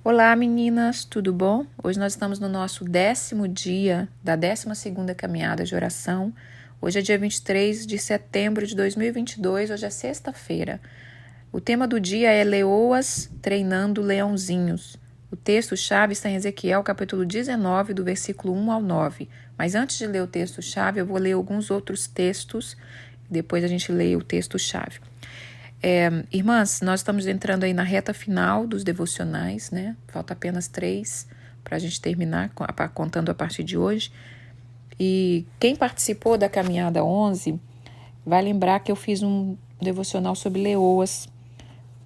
Olá meninas, tudo bom? Hoje nós estamos no nosso 10º dia da 12ª caminhada de oração. Hoje é dia 23 de setembro de 2022, hoje é sexta-feira. O tema do dia é Leoas treinando leãozinhos. O texto-chave está em Ezequiel, capítulo 19, do versículo 1 ao 9. Mas antes de ler o texto-chave, eu vou ler alguns outros textos, depois a gente lê o texto-chave. Irmãs, nós estamos entrando aí na reta final dos devocionais, né? Falta apenas 3 para a gente terminar, contando a partir de hoje. E quem participou da caminhada 11 vai lembrar que eu fiz um devocional sobre leoas.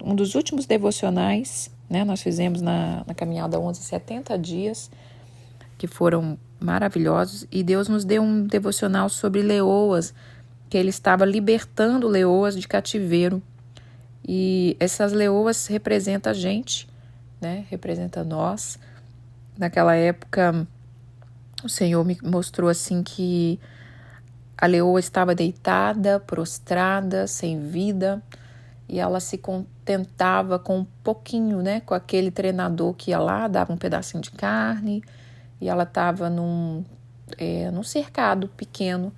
Um dos últimos devocionais, né? Nós fizemos na caminhada 11 70 dias, que foram maravilhosos. E Deus nos deu um devocional sobre leoas, que Ele estava libertando leoas de cativeiro. E essas leoas representam a gente, né? Representa nós. Naquela época, o Senhor me mostrou assim que a leoa estava deitada, prostrada, sem vida, e ela se contentava com um pouquinho, né? Com aquele treinador que ia lá, dava um pedacinho de carne, e ela estava num cercado pequeno.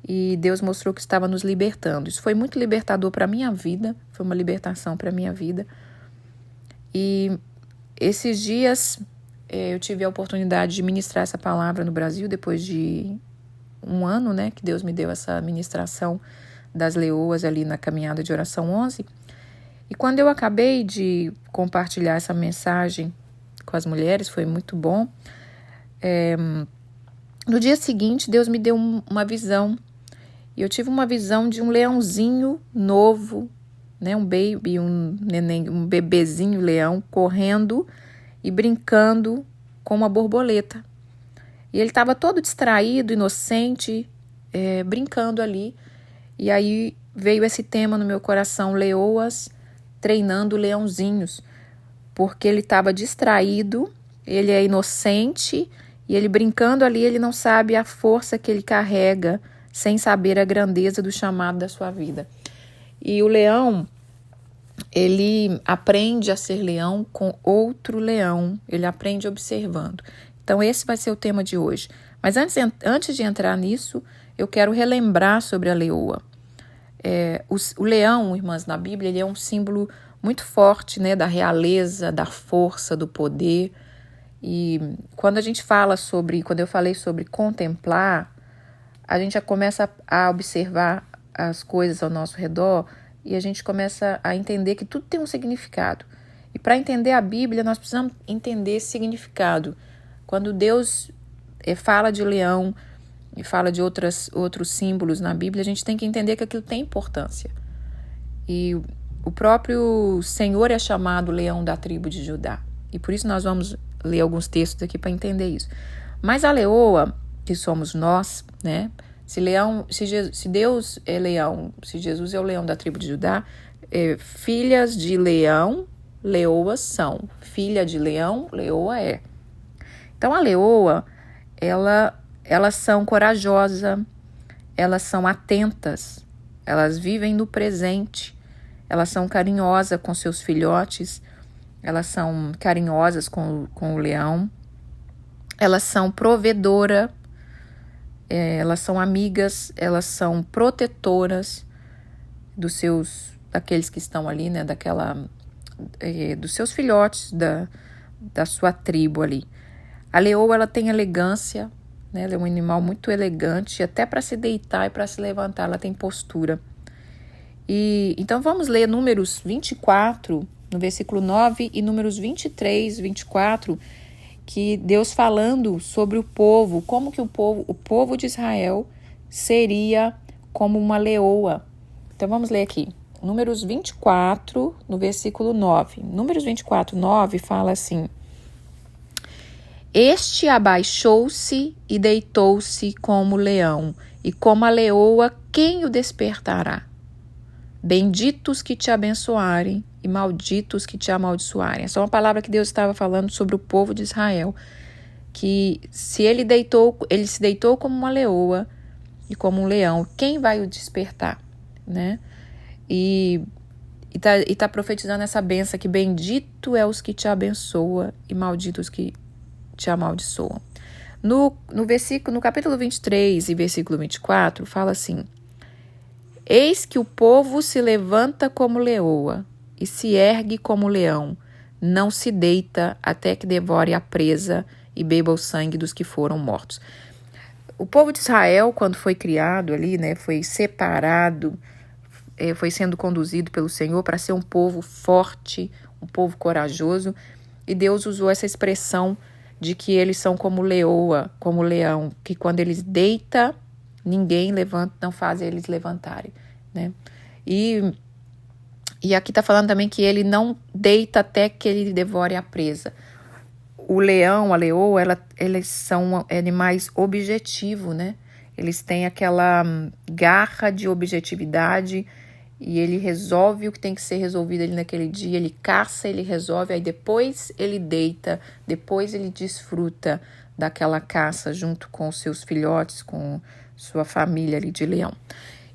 E Deus mostrou que estava nos libertando. Isso foi muito libertador para a minha vida, foi uma libertação para a minha vida. E esses dias eu tive a oportunidade de ministrar essa palavra no Brasil, depois de um ano, né, que Deus me deu essa ministração das leoas ali na caminhada de oração 11. E quando eu acabei de compartilhar essa mensagem com as mulheres, foi muito bom. No dia seguinte, Deus me deu uma visão. E eu tive uma visão de um leãozinho novo, né, um baby, um neném, um bebezinho leão correndo e brincando com uma borboleta. E ele estava todo distraído, inocente, brincando ali. E aí veio esse tema no meu coração, leoas treinando leãozinhos, porque ele estava distraído, ele é inocente e ele brincando ali, ele não sabe a força que ele carrega, sem saber a grandeza do chamado da sua vida. E o leão, ele aprende a ser leão com outro leão, ele aprende observando. Então esse vai ser o tema de hoje. Mas antes de entrar nisso, eu quero relembrar sobre a leoa. O leão, irmãs, na Bíblia, ele é um símbolo muito forte, né, da realeza, da força, do poder. E quando eu falei sobre contemplar, a gente já começa a observar as coisas ao nosso redor e a gente começa a entender que tudo tem um significado. E para entender a Bíblia, nós precisamos entender esse significado. Quando Deus fala de leão e fala de outros símbolos na Bíblia, a gente tem que entender que aquilo tem importância. E o próprio Senhor é chamado leão da tribo de Judá. E por isso nós vamos ler alguns textos aqui para entender isso. Mas a leoa, que somos nós, né? Se Deus é leão, se Jesus é o leão da tribo de Judá, filhas de leão, leoas são. Filha de leão, leoa é. Então a leoa, elas são corajosas, elas são atentas, elas vivem no presente, elas são carinhosas com seus filhotes, elas são carinhosas com o leão, elas são provedoras, elas são amigas, elas são protetoras daqueles que estão ali, né, dos seus filhotes, da sua tribo ali. A leoa, ela tem elegância, né, ela é um animal muito elegante, até para se deitar e para se levantar, ela tem postura. E então vamos ler Números 24, no versículo 9, e Números 23, 24, que Deus falando sobre o povo, como que o povo de Israel seria como uma leoa. Então vamos ler aqui, Números 24, no versículo 9. Números 24, 9 fala assim: Este abaixou-se e deitou-se como leão, e como a leoa, quem o despertará? Benditos que te abençoarem e malditos que te amaldiçoarem. Essa é uma palavra que Deus estava falando sobre o povo de Israel, que se ele se deitou como uma leoa e como um leão, quem vai o despertar, né? E E tá profetizando essa benção que bendito é os que te abençoam e malditos os que te amaldiçoam. No capítulo 23 e versículo 24, fala assim: eis que o povo se levanta como leoa e se ergue como leão, não se deita até que devore a presa e beba o sangue dos que foram mortos. O povo de Israel, quando foi criado ali, né, foi separado, foi sendo conduzido pelo Senhor para ser um povo forte, um povo corajoso, e Deus usou essa expressão de que eles são como leoa, como leão, que quando eles deitam, ninguém levanta, não faz eles levantarem, né? E aqui está falando também que ele não deita até que ele devore a presa. O leão, a leoa, eles são animais objetivos, né? Eles têm aquela garra de objetividade e ele resolve o que tem que ser resolvido ali naquele dia. Ele caça, ele resolve, aí depois ele deita, depois ele desfruta daquela caça junto com os seus filhotes, com sua família ali de leão.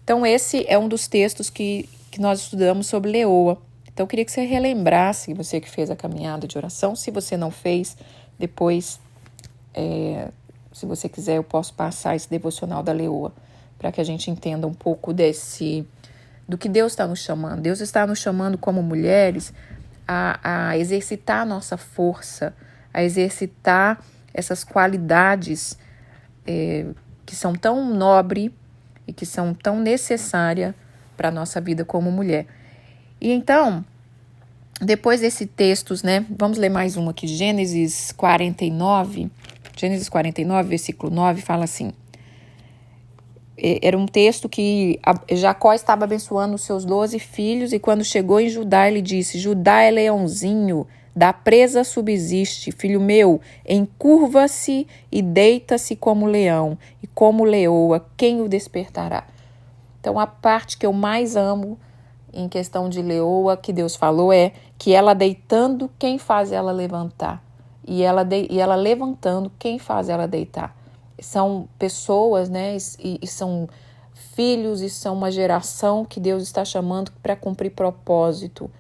Então esse é um dos textos que nós estudamos sobre leoa. Então, eu queria que você relembrasse, você que fez a caminhada de oração. Se você não fez, depois, se você quiser, eu posso passar esse devocional da leoa, para que a gente entenda um pouco do que Deus está nos chamando. Deus está nos chamando como mulheres a exercitar a nossa força, a exercitar essas qualidades que são tão nobres e que são tão necessárias para a nossa vida como mulher. E então, depois desses textos, né, vamos ler mais um aqui, Gênesis 49, versículo 9, fala assim: era um texto que Jacó estava abençoando os seus 12 filhos, e quando chegou em Judá, ele disse: Judá é leãozinho, da presa subsiste, filho meu, encurva-se e deita-se como leão, e como leoa, quem o despertará? Então, a parte que eu mais amo em questão de leoa, que Deus falou, é que ela deitando, quem faz ela levantar? E ela levantando, quem faz ela deitar? São pessoas, né? E são filhos, e são uma geração que Deus está chamando para cumprir propósito.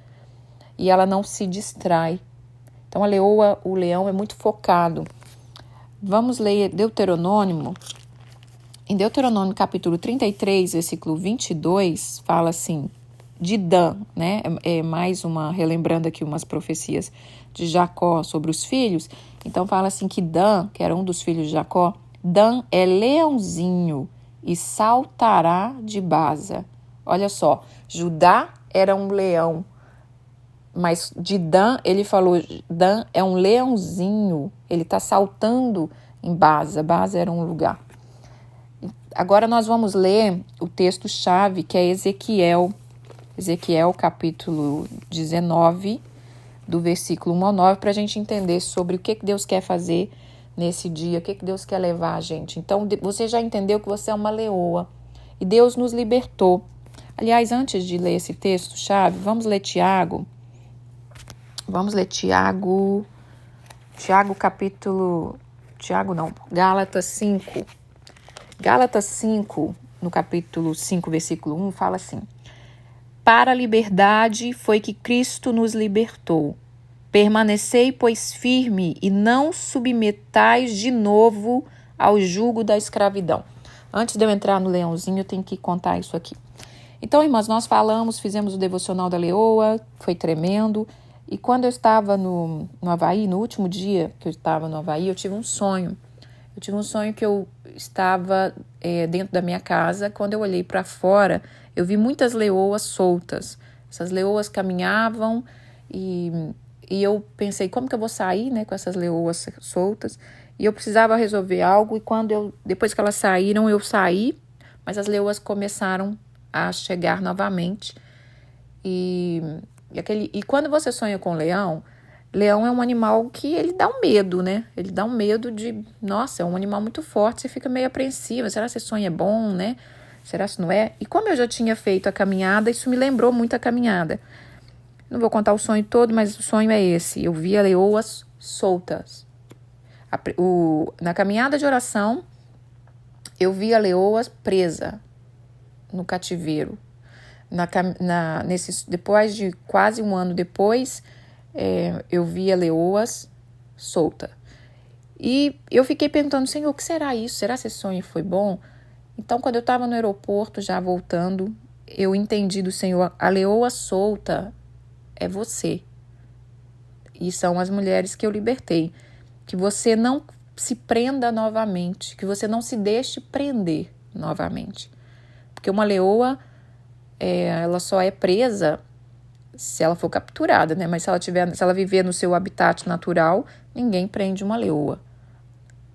E ela não se distrai. Então, a leoa, o leão é muito focado. Vamos ler Deuteronômio. Em Deuteronômio capítulo 33, versículo 22, fala assim: de Dan, né? É mais uma, relembrando aqui umas profecias de Jacó sobre os filhos. Então fala assim que Dan, que era um dos filhos de Jacó, Dan é leãozinho e saltará de Baza. Olha só, Judá era um leão, mas de Dan, ele falou, Dan é um leãozinho, ele está saltando em Baza. Baza era um lugar. Agora nós vamos ler o texto-chave, que é Ezequiel capítulo 19, do versículo 1 ao 9, para a gente entender sobre o que Deus quer fazer nesse dia, o que Deus quer levar a gente. Então, você já entendeu que você é uma leoa e Deus nos libertou. Aliás, antes de ler esse texto-chave, vamos ler Tiago. Vamos ler Gálatas 5. Gálatas 5, no capítulo 5, versículo 1, fala assim: para a liberdade foi que Cristo nos libertou. Permanecei, pois, firme e não submetais de novo ao jugo da escravidão. Antes de eu entrar no leãozinho, eu tenho que contar isso aqui. Então, irmãs, nós fizemos o devocional da leoa, foi tremendo. E quando eu estava no Havaí, no último dia que eu estava no Havaí, eu tive um sonho. Eu tive um sonho que eu estava dentro da minha casa. Quando eu olhei para fora, eu vi muitas leoas soltas. Essas leoas caminhavam e eu pensei, como que eu vou sair, né, com essas leoas soltas? E eu precisava resolver algo, e depois que elas saíram, eu saí, mas as leoas começaram a chegar novamente. E quando você sonha com leão é um animal que ele dá um medo, né? Ele dá um medo nossa, é um animal muito forte, você fica meio apreensiva. Será que esse sonho é bom, né? Será que não é? E como eu já tinha feito a caminhada, isso me lembrou muito a caminhada. Não vou contar o sonho todo, mas o sonho é esse. Eu via leoas soltas. Na caminhada de oração, eu via leoas presa no cativeiro. Depois de quase um ano depois, eu vi a leoas solta. E eu fiquei perguntando, Senhor, o que será isso? Será que esse sonho foi bom? Então, quando eu estava no aeroporto, já voltando, eu entendi do Senhor, a leoa solta é você. E são as mulheres que eu libertei. Que você não se prenda novamente, que você não se deixe prender novamente. Porque uma leoa, ela só é presa se ela for capturada, né? Mas se ela viver no seu habitat natural, ninguém prende uma leoa.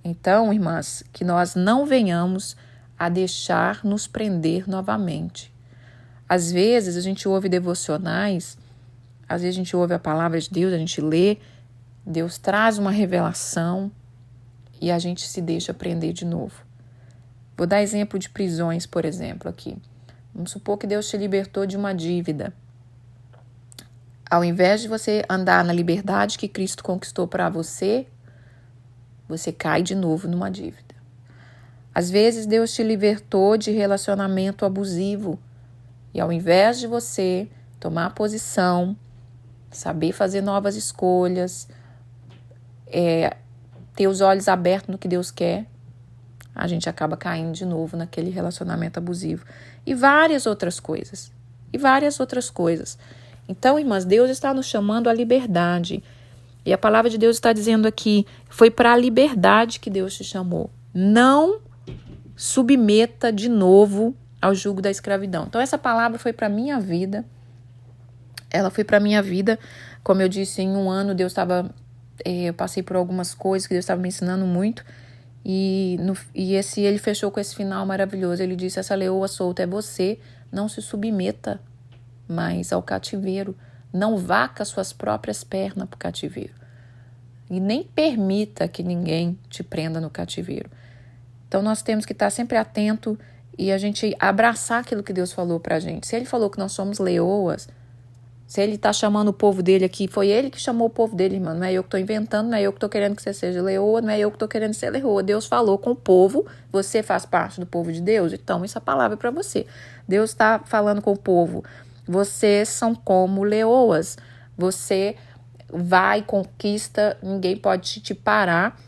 Então, irmãs, que nós não venhamos a deixar nos prender novamente. Às vezes a gente ouve devocionais, às vezes a gente ouve a palavra de Deus, a gente lê, Deus traz uma revelação e a gente se deixa prender de novo. Vou dar exemplo de prisões, por exemplo, aqui. Vamos supor que Deus te libertou de uma dívida. Ao invés de você andar na liberdade que Cristo conquistou para você, você cai de novo numa dívida. Às vezes Deus te libertou de relacionamento abusivo e ao invés de você tomar posição, saber fazer novas escolhas, ter os olhos abertos no que Deus quer, a gente acaba caindo de novo naquele relacionamento abusivo. E várias outras coisas. Então, irmãs, Deus está nos chamando à liberdade. E a palavra de Deus está dizendo aqui, foi para a liberdade que Deus te chamou. Não submeta de novo ao jugo da escravidão. Então, essa palavra foi para a minha vida. Ela foi para a minha vida. Como eu disse, em um ano Deus estava... eu passei por algumas coisas que Deus estava me ensinando muito. E ele fechou com esse final maravilhoso. Ele disse, essa leoa solta é você. Não se submeta mais ao cativeiro. Não vá com as suas próprias pernas para o cativeiro. E nem permita que ninguém te prenda no cativeiro. Então, nós temos que estar sempre atento e a gente abraçar aquilo que Deus falou para a gente. Se Ele falou que nós somos leoas, se Ele está chamando o povo dele aqui, foi Ele que chamou o povo dele, irmão. Não é eu que estou inventando, não é eu que estou querendo que você seja leoa, não é eu que estou querendo ser leoa. Deus falou com o povo, você faz parte do povo de Deus, então essa palavra é para você. Deus está falando com o povo. Vocês são como leoas. Você vai, conquista, ninguém pode te parar.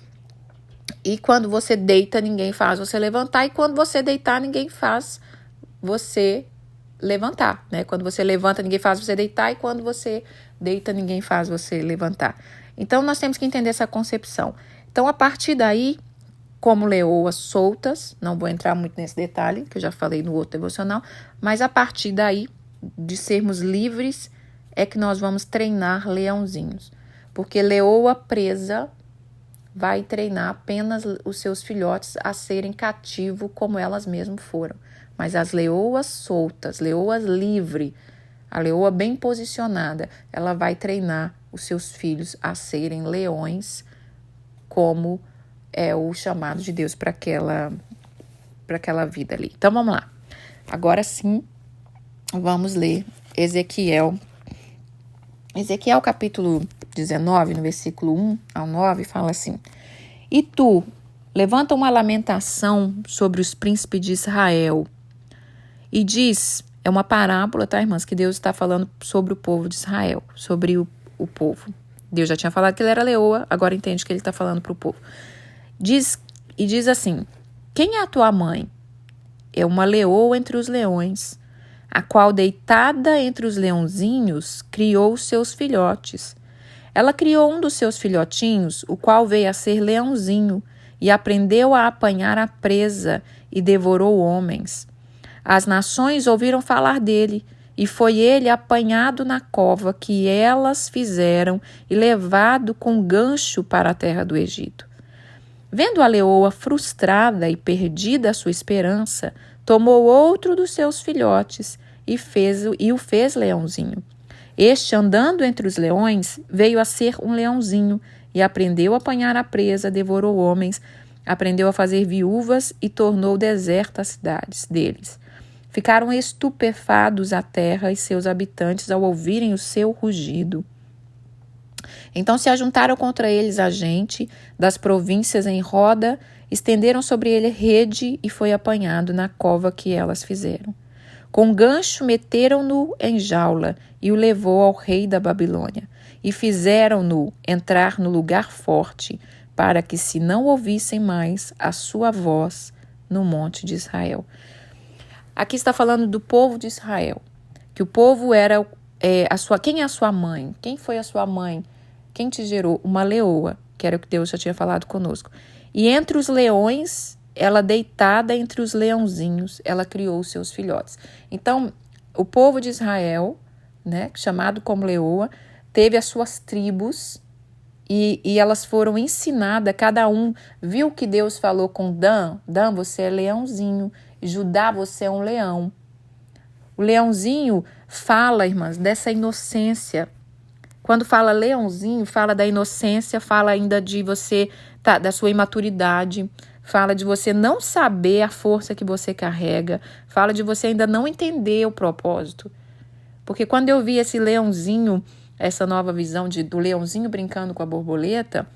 E quando você deita, ninguém faz você levantar. E quando você deitar, ninguém faz você levantar, né? Quando você levanta, ninguém faz você deitar. E quando você deita, ninguém faz você levantar. Então, nós temos que entender essa concepção. Então, a partir daí, como leoas soltas, não vou entrar muito nesse detalhe, que eu já falei no outro devocional, mas a partir daí, de sermos livres, é que nós vamos treinar leãozinhos. Porque leoa presa vai treinar apenas os seus filhotes a serem cativos como elas mesmas foram. Mas as leoas soltas, leoas livres, a leoa bem posicionada, ela vai treinar os seus filhos a serem leões, como é o chamado de Deus para aquela vida ali. Então, vamos lá. Agora sim, vamos ler Ezequiel. Ezequiel capítulo 19, no versículo 1 ao 9, fala assim: E tu, levanta uma lamentação sobre os príncipes de Israel e diz, é uma parábola, tá, irmãs, que Deus está falando sobre o povo de Israel, sobre o povo. Deus já tinha falado que ele era leoa, agora entende que ele está falando para o povo. Diz assim, quem é a tua mãe? É uma leoa entre os leões, a qual, deitada entre os leãozinhos, criou os seus filhotes. Ela criou um dos seus filhotinhos, o qual veio a ser leãozinho, e aprendeu a apanhar a presa, e devorou homens. As nações ouviram falar dele, e foi ele apanhado na cova que elas fizeram, e levado com gancho para a terra do Egito. Vendo a leoa frustrada e perdida a sua esperança, tomou outro dos seus filhotes, e o fez leãozinho. Este, andando entre os leões, veio a ser um leãozinho, e aprendeu a apanhar a presa, devorou homens, aprendeu a fazer viúvas e tornou deserta as cidades deles. Ficaram estupefados a terra e seus habitantes ao ouvirem o seu rugido. Então se ajuntaram contra eles a gente das províncias em roda, estenderam sobre ele rede e foi apanhado na cova que elas fizeram. Com gancho meteram-no em jaula e o levou ao rei da Babilônia. E fizeram-no entrar no lugar forte, para que se não ouvissem mais a sua voz no monte de Israel. Aqui está falando do povo de Israel, que o povo era quem é a sua mãe? Quem foi a sua mãe? Quem te gerou? Uma leoa, que era o que Deus já tinha falado conosco. E entre os leões, ela deitada entre os leãozinhos, ela criou os seus filhotes. Então, o povo de Israel, né, chamado como leoa, teve as suas tribos e elas foram ensinadas, cada um viu que Deus falou com Dan, você é leãozinho, Judá, você é um leão. O leãozinho fala, irmãs, dessa inocência. Quando fala leãozinho, fala da inocência, fala ainda de você, da sua imaturidade, fala de você não saber a força que você carrega, fala de você ainda não entender o propósito. Porque quando eu vi esse leãozinho, essa nova visão do leãozinho brincando com a borboleta,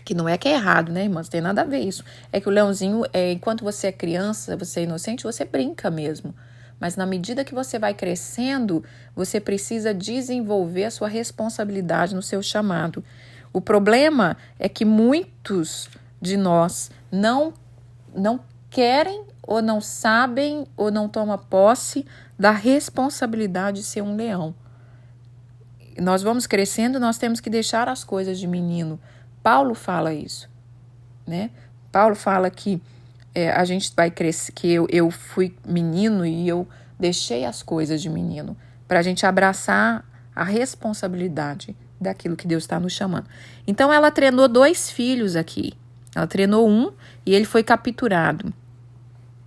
que não é que é errado, né, irmãs? Tem nada a ver isso. É que o leãozinho, enquanto você é criança, você é inocente, você brinca mesmo. Mas na medida que você vai crescendo, você precisa desenvolver a sua responsabilidade no seu chamado. O problema é que muitos de nós não querem ou não sabem ou não tomam posse da responsabilidade de ser um leão. Nós vamos crescendo, nós temos que deixar as coisas de menino. Paulo fala isso, né? Paulo fala que a gente vai crescer, que eu fui menino e eu deixei as coisas de menino, para a gente abraçar a responsabilidade daquilo que Deus está nos chamando. Então ela treinou 2 filhos aqui. Ela treinou um e ele foi capturado.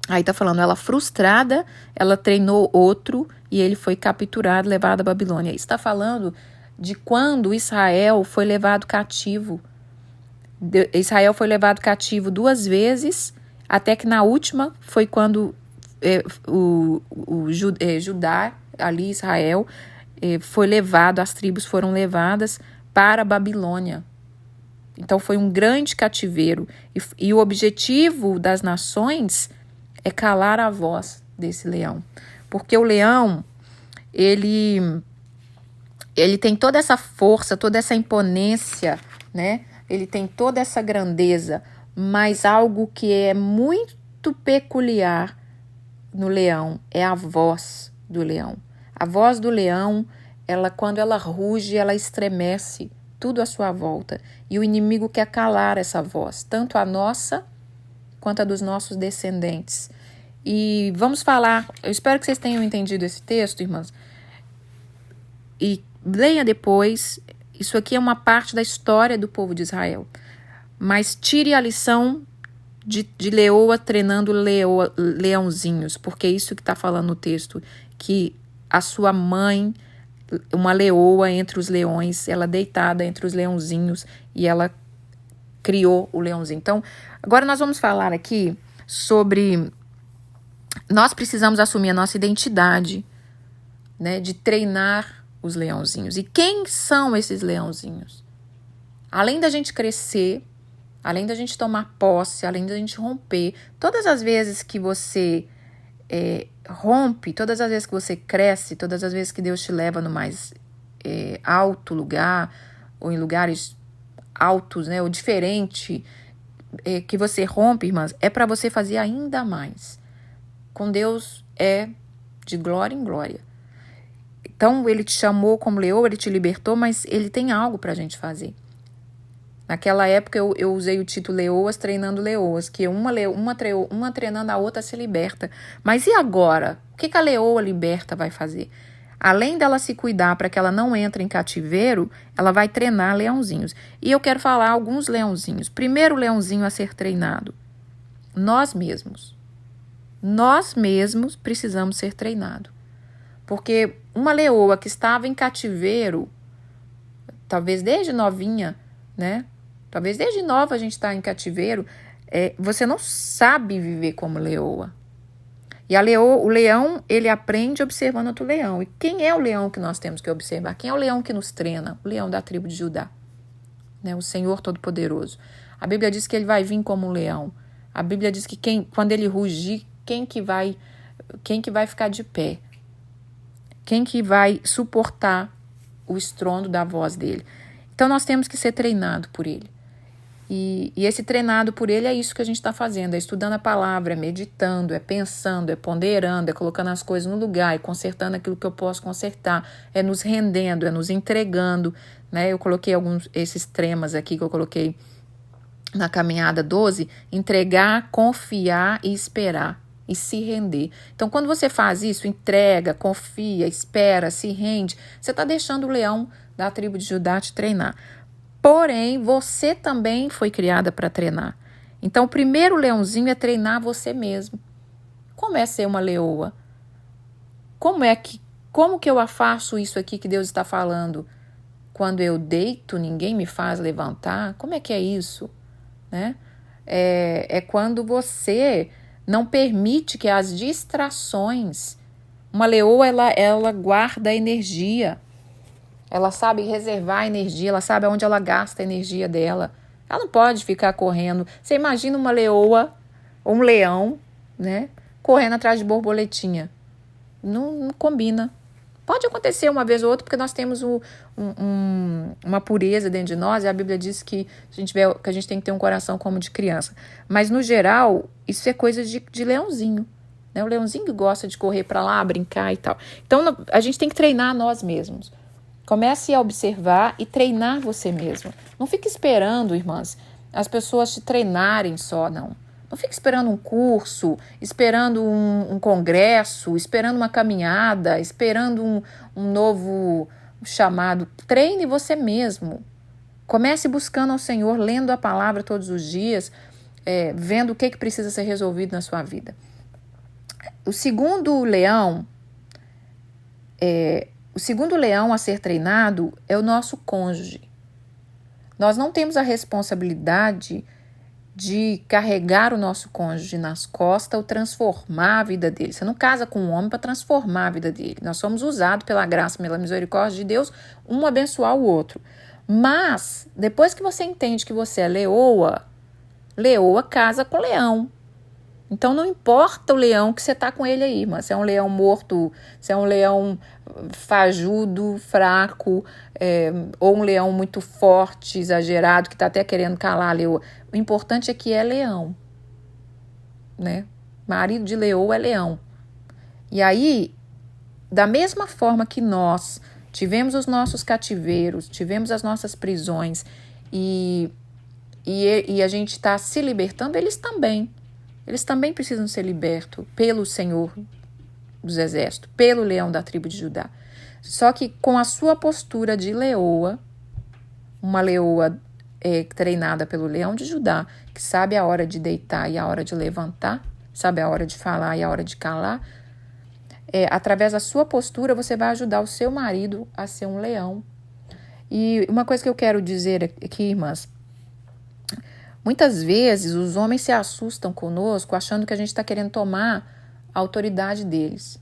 Aí tá falando, ela frustrada, ela treinou outro e ele foi capturado, levado à Babilônia. Está falando de quando Israel foi levado cativo. Israel foi levado cativo 2 vezes, até que na última foi quando Judá, ali Israel, foi levado, as tribos foram levadas para a Babilônia. Então foi um grande cativeiro. E o objetivo das nações é calar a voz desse leão. Porque o leão, ele tem toda essa força, toda essa imponência, né? Ele tem toda essa grandeza, mas algo que é muito peculiar no leão é a voz do leão. A voz do leão, quando ela ruge, ela estremece tudo à sua volta. E o inimigo quer calar essa voz, tanto a nossa quanto a dos nossos descendentes. E vamos falar, eu espero que vocês tenham entendido esse texto, irmãs. E leia depois, isso aqui é uma parte da história do povo de Israel. Mas tire a lição de leoa treinando leãozinhos, porque é isso que está falando no texto, que a sua mãe, uma leoa entre os leões, ela deitada entre os leãozinhos e ela criou o leãozinho. Então, agora nós vamos falar aqui sobre... Nós precisamos assumir a nossa identidade, né, de treinar os leãozinhos. E quem são esses leãozinhos? Além da gente crescer, além da gente tomar posse, além da gente romper, todas as vezes que você rompe, todas as vezes que você cresce, todas as vezes que Deus te leva no mais alto lugar, ou em lugares altos, né, ou diferente, que você rompe, irmãs, é para você fazer ainda mais. Com Deus é de glória em glória. Então, ele te chamou como leoa, ele te libertou, mas ele tem algo para a gente fazer. Naquela época, eu usei o título Leoas Treinando Leoas, que uma treinando a outra se liberta. Mas e agora? O que a leoa liberta vai fazer? Além dela se cuidar para que ela não entre em cativeiro, ela vai treinar leãozinhos. E eu quero falar alguns leãozinhos. Primeiro leãozinho a ser treinado, nós mesmos. Nós mesmos precisamos ser treinados. Porque uma leoa que estava em cativeiro, talvez desde novinha, né? Talvez desde nova a gente está em cativeiro, você não sabe viver como leoa. E o leão, ele aprende observando outro leão. E quem é o leão que nós temos que observar? Quem é o leão que nos treina? O leão da tribo de Judá, né? O Senhor Todo-Poderoso. A Bíblia diz que ele vai vir como um leão. A Bíblia diz que quando ele rugir, quem que vai quem que vai ficar de pé? Quem que vai suportar o estrondo da voz dele? Então nós temos que ser treinado por ele. E esse treinado por ele é isso que a gente está fazendo, é estudando a palavra, é meditando, é pensando, é ponderando, é colocando as coisas no lugar, é consertando aquilo que eu posso consertar, é nos rendendo, é nos entregando, né? Eu coloquei esses tremas aqui que eu coloquei na caminhada 12, entregar, confiar e esperar e se render. Então, quando você faz isso, entrega, confia, espera, se rende, você está deixando o leão da tribo de Judá te treinar. Porém, você também foi criada para treinar. Então, o primeiro leãozinho é treinar você mesmo. Como é ser uma leoa? Como que eu afasto isso aqui que Deus está falando? Quando eu deito, ninguém me faz levantar? Como é que é isso? Né? É quando você não permite que as distrações... Uma leoa, ela guarda energia. Ela sabe reservar energia, ela sabe onde ela gasta a energia dela. Ela não pode ficar correndo. Você imagina uma leoa ou um leão, né, correndo atrás de borboletinha. Não combina. Pode acontecer uma vez ou outra, porque nós temos uma pureza dentro de nós, e a Bíblia diz que a gente tem que ter um coração como de criança. Mas, no geral, isso é coisa de leãozinho. Né? O leãozinho que gosta de correr para lá, brincar e tal. Então, a gente tem que treinar nós mesmos. Comece a observar e treinar você mesmo. Não fique esperando, irmãs, as pessoas te treinarem só, não. Não fique esperando um curso, esperando um congresso, esperando uma caminhada, esperando um novo chamado. Treine você mesmo. Comece buscando ao Senhor, lendo a palavra todos os dias, vendo o que precisa ser resolvido na sua vida. O segundo leão a ser treinado é o nosso cônjuge. Nós não temos a responsabilidade de carregar o nosso cônjuge nas costas ou transformar a vida dele. Você não casa com um homem para transformar a vida dele. Nós somos usados pela graça, pela misericórdia de Deus, um abençoar o outro. Mas, depois que você entende que você é leoa casa com leão. Então, não importa o leão que você está com ele aí, mas se é um leão morto, se é um leão fajudo, fraco, ou um leão muito forte, exagerado, que está até querendo calar a leoa. O importante é que é leão, né? Marido de leoa é leão. E aí, da mesma forma que nós tivemos os nossos cativeiros, tivemos as nossas prisões e a gente está se libertando, eles também precisam ser libertos pelo Senhor dos Exércitos, pelo leão da tribo de Judá. Só que com a sua postura de leoa, uma leoa treinada pelo leão de Judá, que sabe a hora de deitar e a hora de levantar, sabe a hora de falar e a hora de calar, através da sua postura você vai ajudar o seu marido a ser um leão. E uma coisa que eu quero dizer aqui, irmãs, muitas vezes os homens se assustam conosco achando que a gente está querendo tomar a autoridade deles.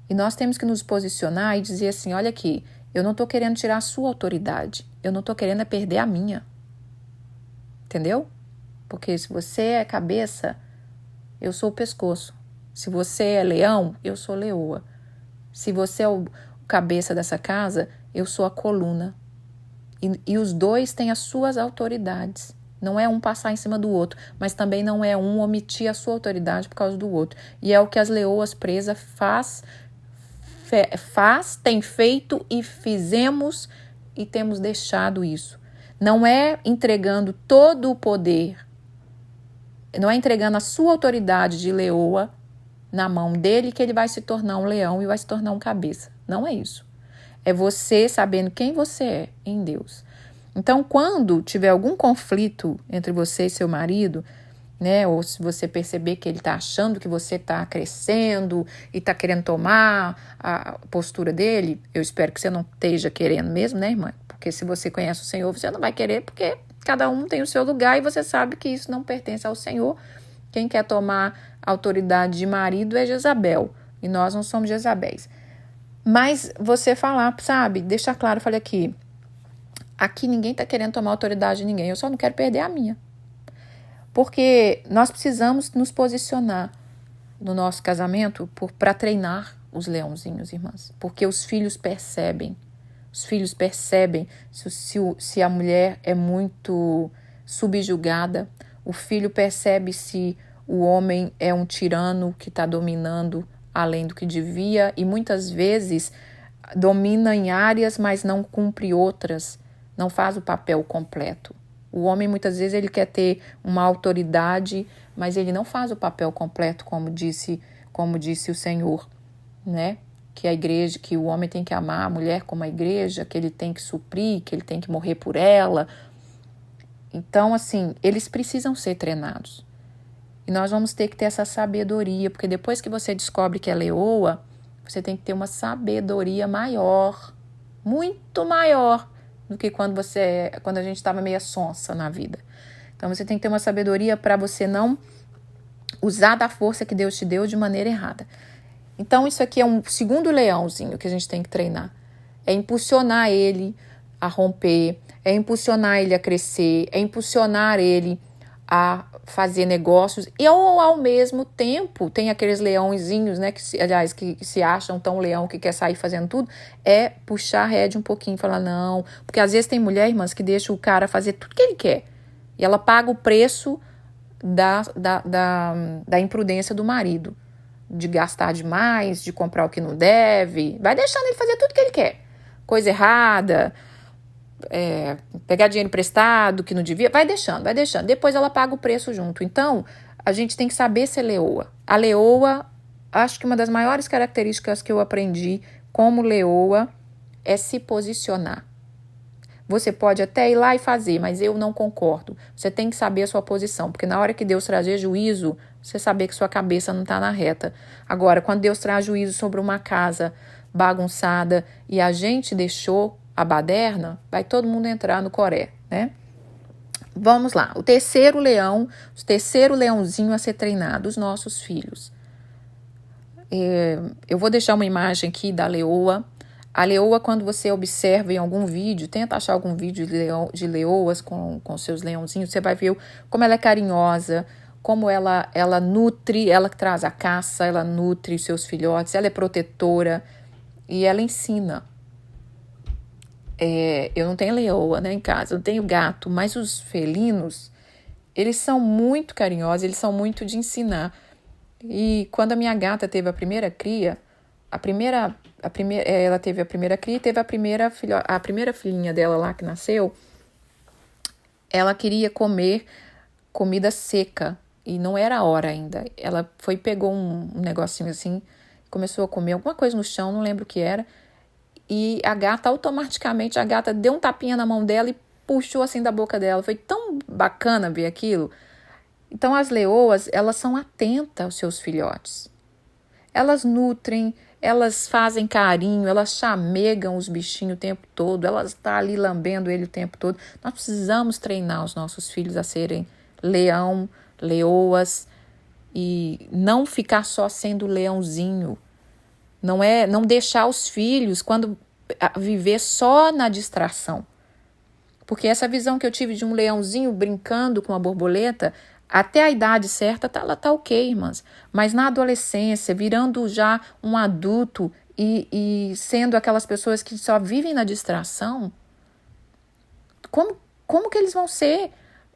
E nós temos que nos posicionar e dizer assim, olha aqui, eu não estou querendo tirar a sua autoridade, eu não estou querendo perder a minha. Entendeu? Porque se você é cabeça, eu sou o pescoço. Se você é leão, eu sou leoa. Se você é o cabeça dessa casa, eu sou a coluna. E os dois têm as suas autoridades. Não é um passar em cima do outro, mas também não é um omitir a sua autoridade por causa do outro. E é o que as leoas presas tem feito e fizemos e temos deixado isso. Não é entregando todo o poder, não é entregando a sua autoridade de leoa na mão dele que ele vai se tornar um leão e vai se tornar um cabeça. Não é isso. É você sabendo quem você é em Deus. Então, quando tiver algum conflito entre você e seu marido, né, ou se você perceber que ele está achando que você está crescendo e está querendo tomar a postura dele, eu espero que você não esteja querendo mesmo, né, irmã? Porque se você conhece o Senhor, você não vai querer, porque cada um tem o seu lugar e você sabe que isso não pertence ao Senhor. Quem quer tomar a autoridade de marido é Jezabel, e nós não somos Jezabéis. Mas você falar, sabe, deixar claro, falei aqui ninguém está querendo tomar autoridade de ninguém, eu só não quero perder a minha. Porque nós precisamos nos posicionar. no nosso casamento para treinar os leãozinhos, irmãs. Porque os filhos percebem. Os filhos percebem se a mulher é muito subjugada. O filho percebe se o homem é um tirano que está dominando além do que devia. E muitas vezes domina em áreas, mas não cumpre outras. Não faz o papel completo. O homem muitas vezes ele quer ter uma autoridade, mas ele não faz o papel completo, como disse o Senhor, né? Que a igreja, que o homem tem que amar a mulher como a igreja, que ele tem que suprir, que ele tem que morrer por ela. Então, assim, eles precisam ser treinados. E nós vamos ter que ter essa sabedoria, porque depois que você descobre que é leoa, você tem que ter uma sabedoria maior, muito maior do que quando a gente estava meio sonsa na vida. Então, você tem que ter uma sabedoria para você não usar da força que Deus te deu de maneira errada. Então, isso aqui é um segundo leãozinho que a gente tem que treinar. É impulsionar ele a romper, é impulsionar ele a crescer, é impulsionar ele a fazer negócios. E ao mesmo tempo, tem aqueles leãozinhos, né, que se acham tão leão que quer sair fazendo tudo, é puxar a rédea um pouquinho e falar não. Porque às vezes tem mulher, irmãs, que deixa o cara fazer tudo que ele quer. E ela paga o preço da imprudência do marido. De gastar demais, de comprar o que não deve. Vai deixando ele fazer tudo que ele quer. Coisa errada, pegar dinheiro emprestado que não devia. Vai deixando. Depois ela paga o preço junto. Então, a gente tem que saber ser leoa. A leoa, acho que uma das maiores características que eu aprendi como leoa é se posicionar. Você pode até ir lá e fazer, mas eu não concordo. Você tem que saber a sua posição, porque na hora que Deus trazer juízo, você saber que sua cabeça não está na reta. Agora, quando Deus traz juízo sobre uma casa bagunçada e a gente deixou a baderna, vai todo mundo entrar no coré, né? Vamos lá. O terceiro leãozinho a ser treinado, os nossos filhos. Eu vou deixar uma imagem aqui da leoa. A leoa, quando você observa em algum vídeo, tenta achar algum vídeo de leoas com seus leãozinhos, você vai ver como ela é carinhosa, como ela nutre, ela que traz a caça, ela nutre os seus filhotes, ela é protetora e ela ensina. Eu não tenho leoa, né, em casa, eu tenho gato, mas os felinos, eles são muito carinhosos, eles são muito de ensinar. E quando a minha gata teve a primeira cria, ela teve a primeira cria e teve a primeira filhinha dela lá que nasceu, ela queria comer comida seca e não era a hora ainda. Ela pegou um negocinho assim, começou a comer alguma coisa no chão, não lembro o que era, e automaticamente a gata deu um tapinha na mão dela e puxou assim da boca dela. Foi tão bacana ver aquilo. Então as leoas, elas são atentas aos seus filhotes. Elas nutrem, elas fazem carinho, elas chamegam os bichinhos o tempo todo, elas estão ali lambendo ele o tempo todo. Nós precisamos treinar os nossos filhos a serem leoas e não ficar só sendo leãozinho. Não deixar os filhos viver só na distração. Porque essa visão que eu tive de um leãozinho brincando com a borboleta, até a idade certa, ela tá ok, irmãs. Mas na adolescência, virando já um adulto e sendo aquelas pessoas que só vivem na distração, como que eles vão ser?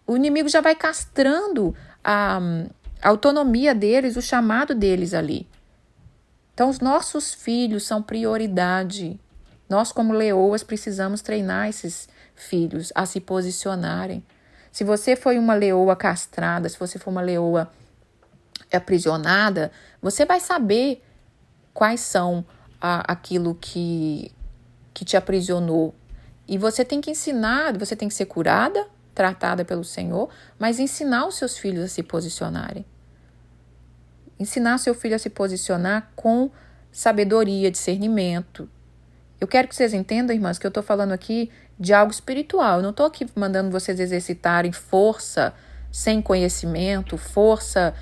O inimigo já vai castrando a autonomia deles, o chamado deles ali. Então, os nossos filhos são prioridade. Nós, como leoas, precisamos treinar esses filhos a se posicionarem. Se você foi uma leoa castrada, se você for uma leoa aprisionada, você vai saber quais são aquilo que te aprisionou. E você tem que ensinar, você tem que ser curada, tratada pelo Senhor, mas ensinar os seus filhos a se posicionarem. Ensinar seu filho a se posicionar com sabedoria, discernimento. Eu quero que vocês entendam, irmãs, que eu estou falando aqui de algo espiritual. Eu não estou aqui mandando vocês exercitarem força sem conhecimento, força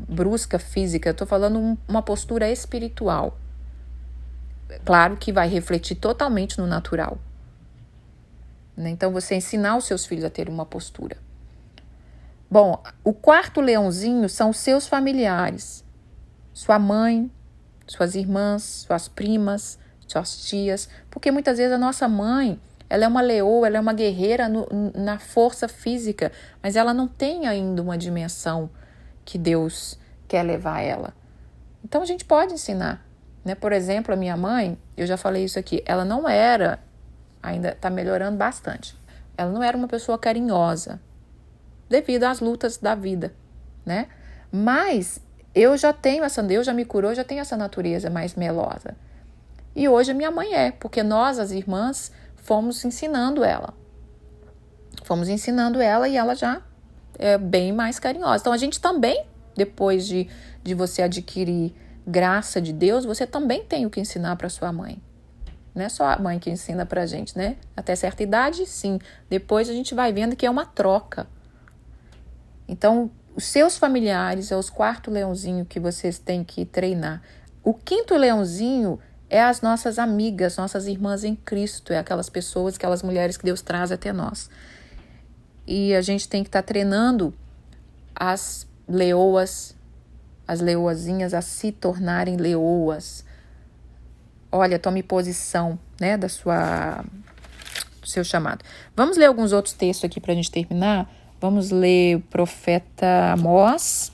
brusca física. Eu estou falando uma postura espiritual. Claro que vai refletir totalmente no natural. Então, você ensinar os seus filhos a ter uma postura. Bom, o quarto leãozinho são os seus familiares. sua mãe, suas irmãs, suas primas, suas tias, porque muitas vezes a nossa mãe, ela é uma leoa, ela é uma guerreira na força física, mas ela não tem ainda uma dimensão que Deus quer levar ela. Então a gente pode ensinar, né? Por exemplo, a minha mãe, eu já falei isso aqui, ela não era, ainda está melhorando bastante, ela não era uma pessoa carinhosa, devido às lutas da vida, né? Mas Deus já me curou, já tenho essa natureza mais melosa. E hoje a minha mãe porque nós, as irmãs, fomos ensinando ela. E ela já é bem mais carinhosa. Então a gente também, depois de você adquirir graça de Deus, você também tem o que ensinar para sua mãe. Não é só a mãe que ensina pra gente, né? Até certa idade, sim. Depois a gente vai vendo que é uma troca. Então, os seus familiares é os 4º leãozinho que vocês têm que treinar. O 5º leãozinho é as nossas amigas, nossas irmãs em Cristo. É aquelas pessoas, aquelas mulheres que Deus traz até nós. E a gente tem que estar treinando as leoas, as leoazinhas a se tornarem leoas. Olha, tome posição, né, do seu chamado. Vamos ler alguns outros textos aqui para a gente terminar. Vamos ler o profeta Amós.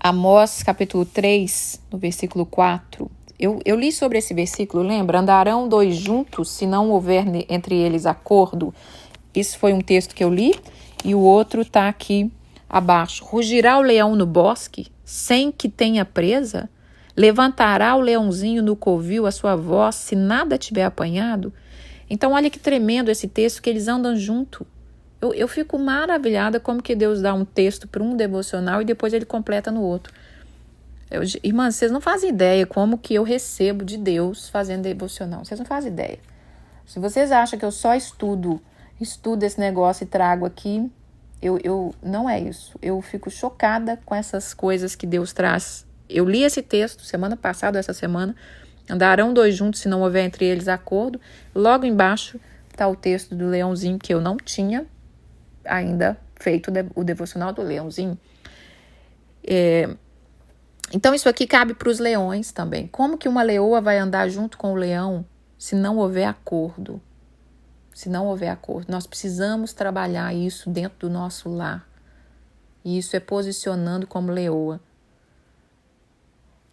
Amós, capítulo 3, no versículo 4. Eu li sobre esse versículo, lembra? Andarão 2 juntos, se não houver entre eles acordo. Isso foi um texto que eu li. E o outro está aqui abaixo. Rugirá o leão no bosque, sem que tenha presa? Levantará o leãozinho no covil a sua voz, se nada tiver apanhado? Então, olha que tremendo esse texto, que eles andam junto. Eu fico maravilhada como que Deus dá um texto para um devocional e depois ele completa no outro. Irmãs, vocês não fazem ideia como que eu recebo de Deus fazendo devocional. Vocês não fazem ideia. Se vocês acham que eu só estudo esse negócio e trago aqui, não é isso. Eu fico chocada com essas coisas que Deus traz. Eu li esse texto semana passada, essa semana. Andarão 2 juntos se não houver entre eles acordo. Logo embaixo está o texto do leãozinho, que eu não tinha ainda feito o devocional do leãozinho. Então isso aqui cabe para os leões também. Como que uma leoa vai andar junto com o leão se não houver acordo? Se não houver acordo. Nós precisamos trabalhar isso dentro do nosso lar. E isso é posicionando como leoa.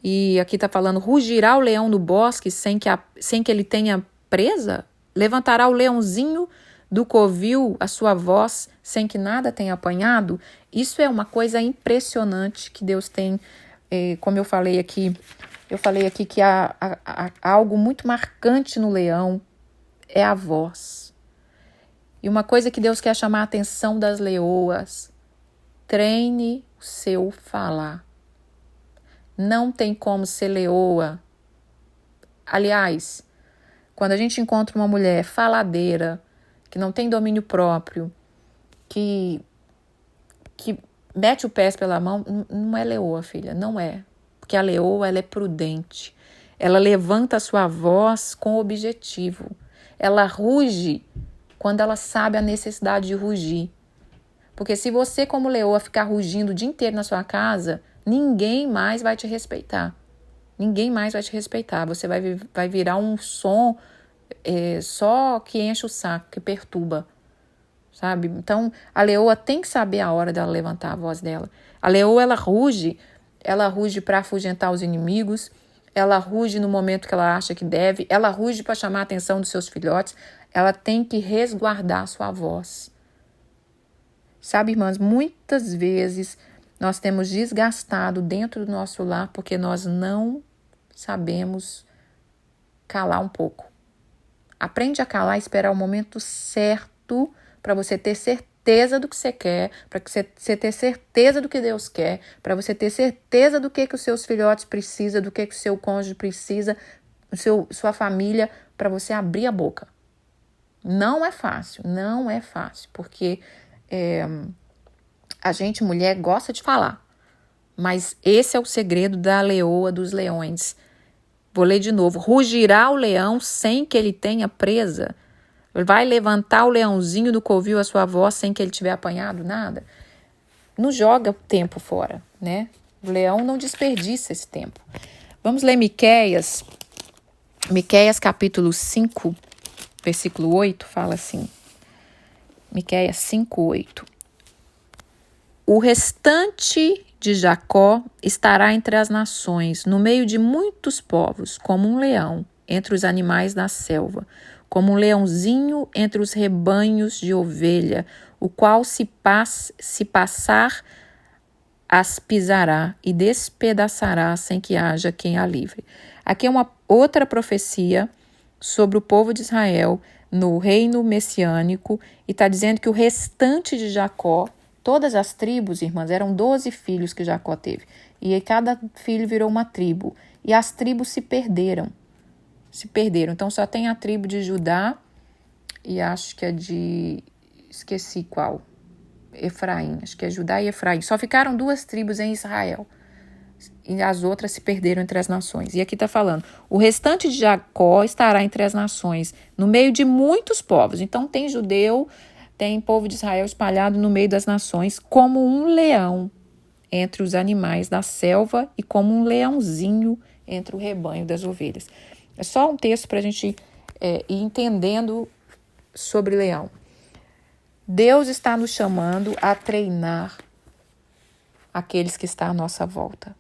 E aqui está falando, rugirá o leão no bosque sem que ele tenha presa? Levantará o leãozinho do covil a sua voz sem que nada tenha apanhado? Isso é uma coisa impressionante que Deus tem, como eu falei aqui que há algo muito marcante no leão, é a voz. E uma coisa que Deus quer chamar a atenção das leoas, treine o seu falar. Não tem como ser leoa. Aliás, quando a gente encontra uma mulher faladeira, que não tem domínio próprio, que mete o pé pela mão, não é leoa, filha, não é. Porque a leoa, ela é prudente. Ela levanta a sua voz com objetivo. Ela ruge quando ela sabe a necessidade de rugir. Porque se você, como leoa, ficar rugindo o dia inteiro na sua casa, ninguém mais vai te respeitar. Ninguém mais vai te respeitar. Você vai virar um som só que enche o saco, que perturba. Sabe? Então, a leoa tem que saber a hora dela levantar a voz dela. A leoa, ela ruge para afugentar os inimigos, ela ruge no momento que ela acha que deve, ela ruge para chamar a atenção dos seus filhotes, ela tem que resguardar a sua voz. Sabe, irmãs, muitas vezes nós temos desgastado dentro do nosso lar porque nós não sabemos calar um pouco. Aprende a calar e esperar o momento certo para você ter certeza do que você quer, para você ter certeza do que Deus quer, para você ter certeza do que os seus filhotes precisam, do que o seu cônjuge precisa, sua família, para você abrir a boca. Não é fácil, porque a gente, mulher, gosta de falar. Mas esse é o segredo da leoa dos leões. Vou ler de novo. Rugirá o leão sem que ele tenha presa? Vai levantar o leãozinho do covil a sua voz sem que ele tiver apanhado nada? Não joga o tempo fora, né? O leão não desperdiça esse tempo. Vamos ler Miqueias. Miqueias capítulo 5, versículo 8, fala assim. Miqueias 5, 8. O restante de Jacó estará entre as nações, no meio de muitos povos, como um leão entre os animais da selva, como um leãozinho entre os rebanhos de ovelha, o qual se passar as pisará e despedaçará sem que haja quem a livre. Aqui é uma outra profecia sobre o povo de Israel no reino messiânico e está dizendo que o restante de Jacó, todas as tribos, irmãs, eram 12 filhos que Jacó teve. E cada filho virou uma tribo. E as tribos se perderam. Então só tem a tribo de Judá e acho que é de... esqueci qual. Efraim, acho que é Judá e Efraim. Só ficaram 2 tribos em Israel. E as outras se perderam entre as nações. E aqui está falando, o restante de Jacó estará entre as nações, no meio de muitos povos. Então tem judeu, tem povo de Israel espalhado no meio das nações, como um leão entre os animais da selva e como um leãozinho entre o rebanho das ovelhas. É só um texto para a gente ir entendendo sobre leão. Deus está nos chamando a treinar aqueles que estão à nossa volta.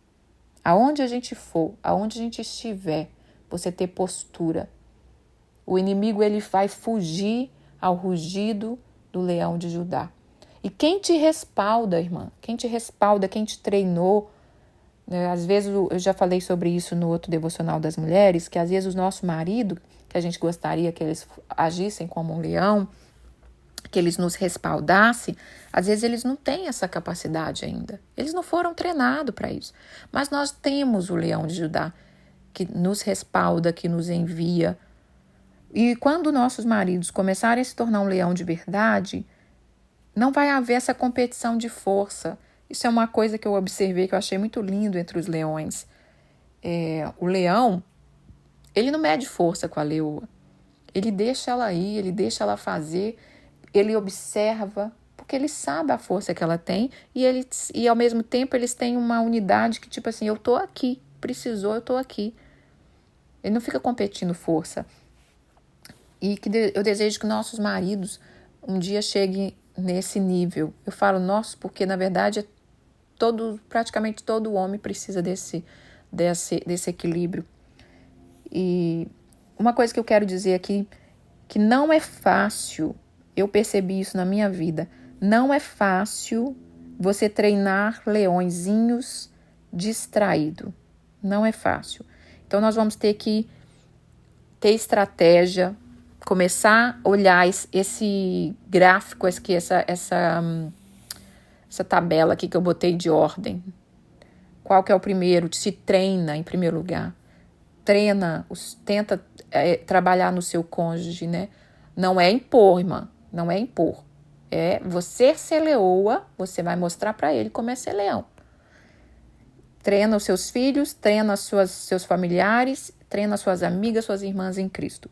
Aonde a gente for, aonde a gente estiver, você ter postura. O inimigo ele vai fugir ao rugido do leão de Judá. E quem te respalda, irmã? Quem te respalda, quem te treinou? Às vezes, eu já falei sobre isso no outro devocional das mulheres, que às vezes o nosso marido, que a gente gostaria que eles agissem como um leão, que eles nos respaldassem, às vezes eles não têm essa capacidade ainda. Eles não foram treinados para isso. Mas nós temos o leão de Judá, que nos respalda, que nos envia. E quando nossos maridos começarem a se tornar um leão de verdade, não vai haver essa competição de força. Isso é uma coisa que eu observei, que eu achei muito lindo entre os leões. O leão, ele não mede força com a leoa. Ele deixa ela ir, ele deixa ela fazer, ele observa, porque ele sabe a força que ela tem e ao mesmo tempo eles têm uma unidade que tipo assim, eu tô aqui, precisou, eu tô aqui. Ele não fica competindo força. E eu desejo que nossos maridos um dia cheguem nesse nível. Eu falo nosso porque na verdade praticamente todo homem precisa desse equilíbrio. E uma coisa que eu quero dizer aqui, que não é fácil, eu percebi isso na minha vida, não é fácil você treinar leõezinhos distraído. Não é fácil. Então nós vamos ter que ter estratégia, começar a olhar esse gráfico, essa tabela aqui que eu botei de ordem. Qual que é o primeiro? Se treina em primeiro lugar. Tenta trabalhar no seu cônjuge, né? Não é impor, irmã. Não é impor. É você ser leoa, você vai mostrar para ele como é ser leão. Treina os seus filhos, treina seus familiares, treina suas amigas, suas irmãs em Cristo.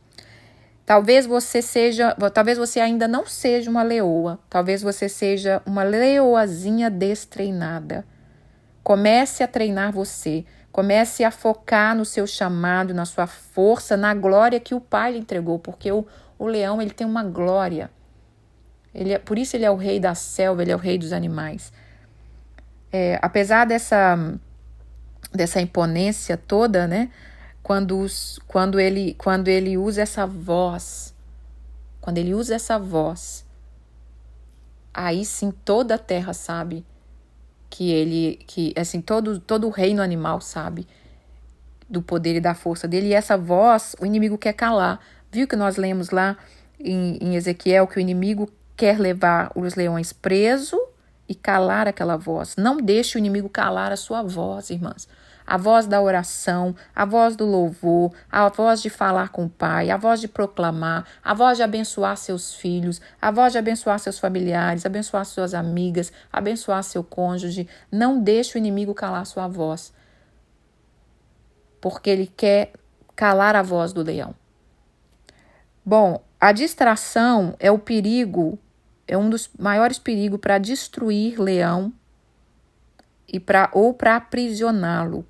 Talvez você ainda não seja uma leoa. Talvez você seja uma leoazinha destreinada. Comece a treinar você. Comece a focar no seu chamado, na sua força, na glória que o Pai lhe entregou. Porque o leão ele tem uma glória. Por isso ele é o rei da selva, ele é o rei dos animais. Apesar dessa imponência toda, né? Quando ele usa essa voz, aí sim toda a terra sabe que assim, todo o reino animal sabe do poder e da força dele, e essa voz o inimigo quer calar. Viu que nós lemos lá em Ezequiel que o inimigo quer levar os leões presos e calar aquela voz. Não deixe o inimigo calar a sua voz, irmãs. A voz da oração, a voz do louvor, a voz de falar com o Pai, a voz de proclamar, a voz de abençoar seus filhos, a voz de abençoar seus familiares, abençoar suas amigas, abençoar seu cônjuge. Não deixe o inimigo calar sua voz, porque ele quer calar a voz do leão. Bom, a distração é o perigo, é um dos maiores perigos para destruir leão ou para aprisioná-lo.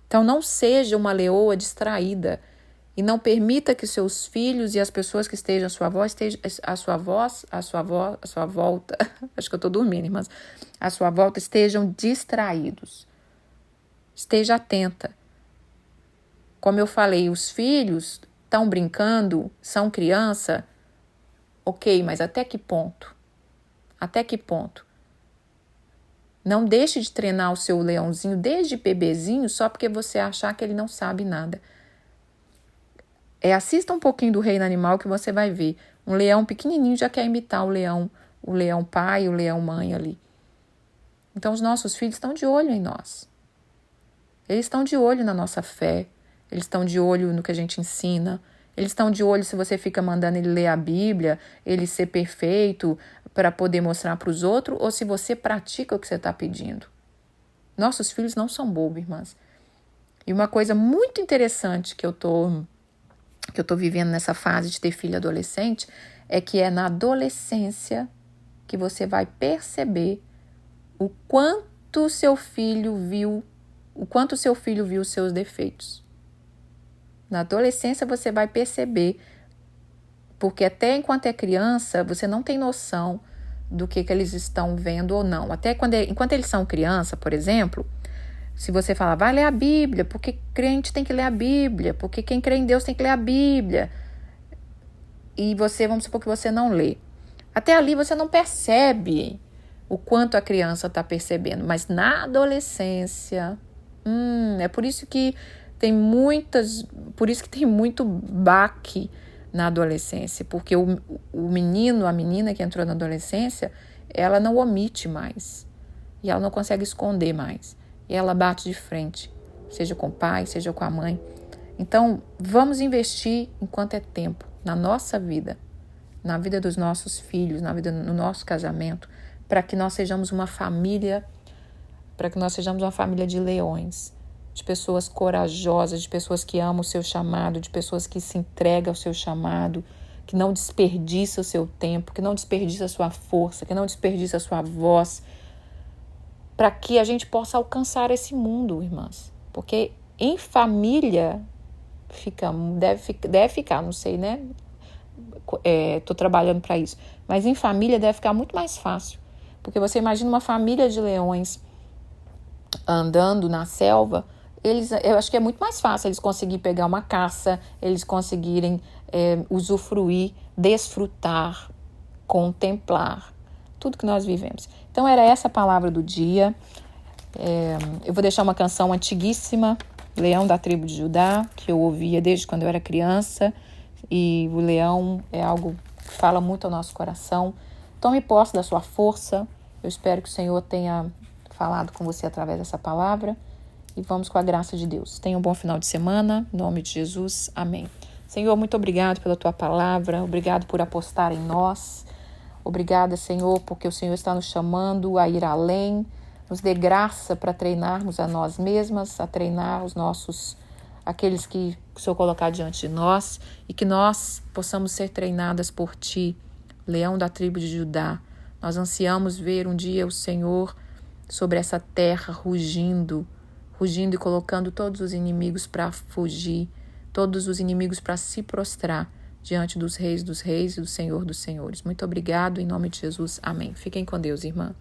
Então não seja uma leoa distraída e não permita que seus filhos e as pessoas que estejam à sua volta, acho que eu estou dormindo, irmãs, à sua volta estejam distraídos. Esteja atenta. Como eu falei, os filhos estão brincando, são criança, ok, mas até que ponto? Até que ponto? Não deixe de treinar o seu leãozinho desde bebezinho só porque você achar que ele não sabe nada. Assista um pouquinho do Reino Animal que você vai ver. Um leão pequenininho já quer imitar o leão pai, o leão mãe ali. Então os nossos filhos estão de olho em nós. Eles estão de olho na nossa fé. Eles estão de olho no que a gente ensina. Eles estão de olho se você fica mandando ele ler a Bíblia, ele ser perfeito para poder mostrar para os outros, ou se você pratica o que você está pedindo. Nossos filhos não são bobos, irmãs. E uma coisa muito interessante que eu tô vivendo nessa fase de ter filho adolescente é que é na adolescência que você vai perceber o quanto seu filho viu os seus defeitos. Na adolescência você vai perceber, porque até enquanto é criança, você não tem noção do que eles estão vendo ou não. Até enquanto eles são criança, por exemplo, se você falar, vai ler a Bíblia, porque crente tem que ler a Bíblia, porque quem crê em Deus tem que ler a Bíblia. E vamos supor que você não lê. Até ali você não percebe o quanto a criança está percebendo. Mas na adolescência, é por isso que tem muito baque na adolescência, porque o menino, a menina que entrou na adolescência, ela não omite mais, e ela não consegue esconder mais, e ela bate de frente, seja com o pai, seja com a mãe. Então, vamos investir enquanto é tempo, na nossa vida, na vida dos nossos filhos, no nosso casamento, para que nós sejamos uma família de leões, de pessoas corajosas, de pessoas que amam o seu chamado, de pessoas que se entregam ao seu chamado, que não desperdiça o seu tempo, que não desperdiça a sua força, que não desperdiça a sua voz, para que a gente possa alcançar esse mundo, irmãs. Porque em família deve ficar, não sei, né? Estou trabalhando para isso. Mas em família deve ficar muito mais fácil. Porque você imagina uma família de leões andando na selva, eu acho que é muito mais fácil eles conseguirem pegar uma caça, eles conseguirem usufruir, desfrutar, contemplar tudo que nós vivemos. Então era essa a palavra do dia. Eu vou deixar uma canção antiguíssima, Leão da Tribo de Judá, que eu ouvia desde quando eu era criança, e o leão é algo que fala muito ao nosso coração. Tome posse da sua força. Eu espero que o Senhor tenha falado com você através dessa palavra, e vamos com a graça de Deus. Tenha um bom final de semana, em nome de Jesus, amém. Senhor, muito obrigado pela tua palavra, obrigado por apostar em nós, obrigada, Senhor, porque o Senhor está nos chamando a ir além, nos dê graça para treinarmos a nós mesmas, a treinar aqueles que o Senhor colocar diante de nós, e que nós possamos ser treinadas por Ti, Leão da tribo de Judá. Nós ansiamos ver um dia o Senhor sobre essa terra rugindo e colocando todos os inimigos para fugir, todos os inimigos para se prostrar diante dos reis e do Senhor dos senhores. Muito obrigado, em nome de Jesus. Amém. Fiquem com Deus, irmã.